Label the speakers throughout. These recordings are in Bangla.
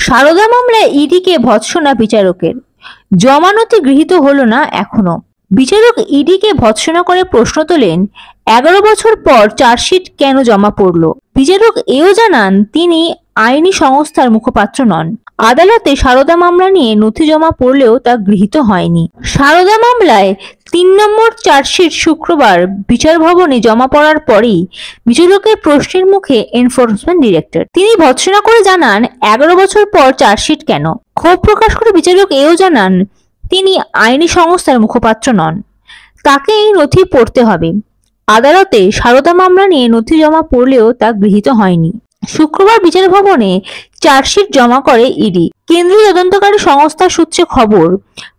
Speaker 1: সারদা মামলায় ইডিকে ভৎসনা বিচারকের, জমানতি গৃহীত হলো না এখনো। বিচারক ইডিকে ভৎসনা করে প্রশ্ন তোলেন, 11 বছর পর চার্জশিট কেন জমা পড়ল। বিচারক এও জানান তিনি আইনি সংস্থার মুখপাত্র নন। আদালতে সারদা মামলা নিয়ে নথি জমা পড়লেও তা গৃহীত হয়নি। সারদা মামলায় 3 নম্বর চার্জশিট শুক্রবার বিচার ভবনে জমা পড়ার পরেই বিচারকের প্রশ্নের মুখে এনফোর্সমেন্ট ডিরেক্টর। তিনি ভৎসনা করে জানান 11 বছর পর চার্জশিট কেন। ক্ষোভ প্রকাশ করে বিচারক এও জানান তিনি আইনি সংস্থার মুখপাত্র নন, তাকে এই নথি পড়তে হবে। আদালতে সারদা মামলা নিয়ে নথি জমা পড়লেও তা গৃহীত হয়নি। শুক্রবার বিচার ভবনে চার্জশিট জমা করে ইডি। কেন্দ্রীয় তদন্তকারী সংস্থা সূত্রে খবর,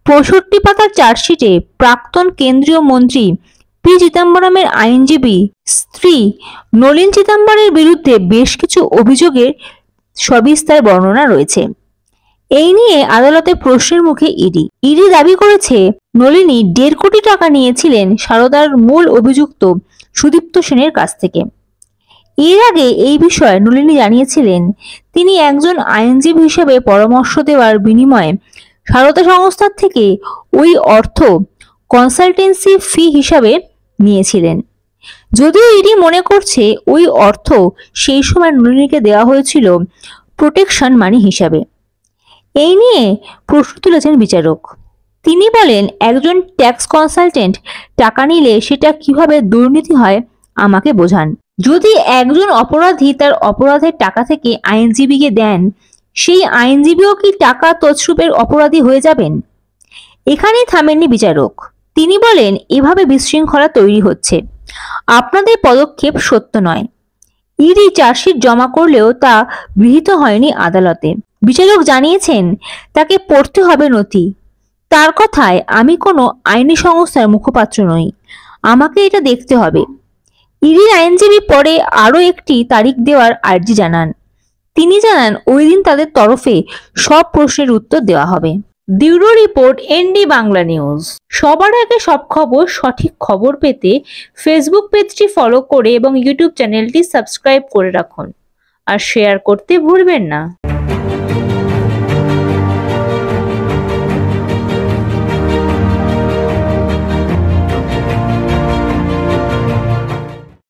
Speaker 1: 65 পাতার চার্জশিটে প্রাক্তন কেন্দ্রীয় মন্ত্রী পি চিদম্বরমের আইনজীবী স্ত্রী নলিন চিদম্বরের বিরুদ্ধে বেশ কিছু অভিযোগের সবিস্তার বর্ণনা রয়েছে। এই নিয়ে আদালতে প্রশ্নের মুখে ইডি দাবি করেছে নলিনী 1.5 কোটি টাকা নিয়েছিলেন সারদার মূল অভিযুক্ত সুদীপ্ত সেনের কাছ থেকে। এর আগে এই বিষয়ে নলিনী জানিয়েছিলেন তিনি একজন আইনজীবী হিসেবে পরামর্শ দেওয়ার বিনিময়ে সারদা সংস্থার থেকে ওই অর্থ কনসালটেন্সি ফি হিসাবে নিয়েছিলেন। যদিও ইডি মনে করছে ওই অর্থ সেই সময় নলিনীকে দেওয়া হয়েছিল প্রোটেকশন মানি হিসাবে। এই নিয়ে প্রশ্ন তুলেছেন বিচারক। তিনি বলেন, একজন ট্যাক্স কনসালটেন্ট টাকা নিলে সেটা কিভাবে দুর্নীতি হয় আমাকে বোঝান। যদি একজন অপরাধী তার অপরাধের টাকা থেকে আইনজীবীকে দেন, সেই আইনজীবীও কি টাকা তছরূপের অপরাধী হয়ে যাবেন? এখানেই থামেননি বিচারক। তিনি বলেন, এভাবে বিশৃঙ্খলা তৈরি হচ্ছে, আপনাদের পদক্ষেপ সত্য নয়। ইডি চার্জশিট জমা করলেও তা গৃহীত হয়নি আদালতে। বিচারক জানিয়েছেন তাকে পড়তে হবে নথি। তার কথায়, আমি কোনো আইনি সংস্থার মুখপাত্র নই, আমাকে এটা দেখতে হবে। ইডির আইনজীবী পরে আরো একটি তারিখ দেওয়ার আর্জি জানান। তিনি জানান ওই দিন তাদের তরফে সব প্রশ্নের উত্তর দেওয়া হবে। Bureau report, ND Bangla news. সবার আগে সব খবর, সঠিক খবর পেতে ফেসবুক পেজটি ফলো করে এবং ইউটিউব চ্যানেলটি সাবস্ক্রাইব করে রাখুন আর শেয়ার করতে ভুলবেন না।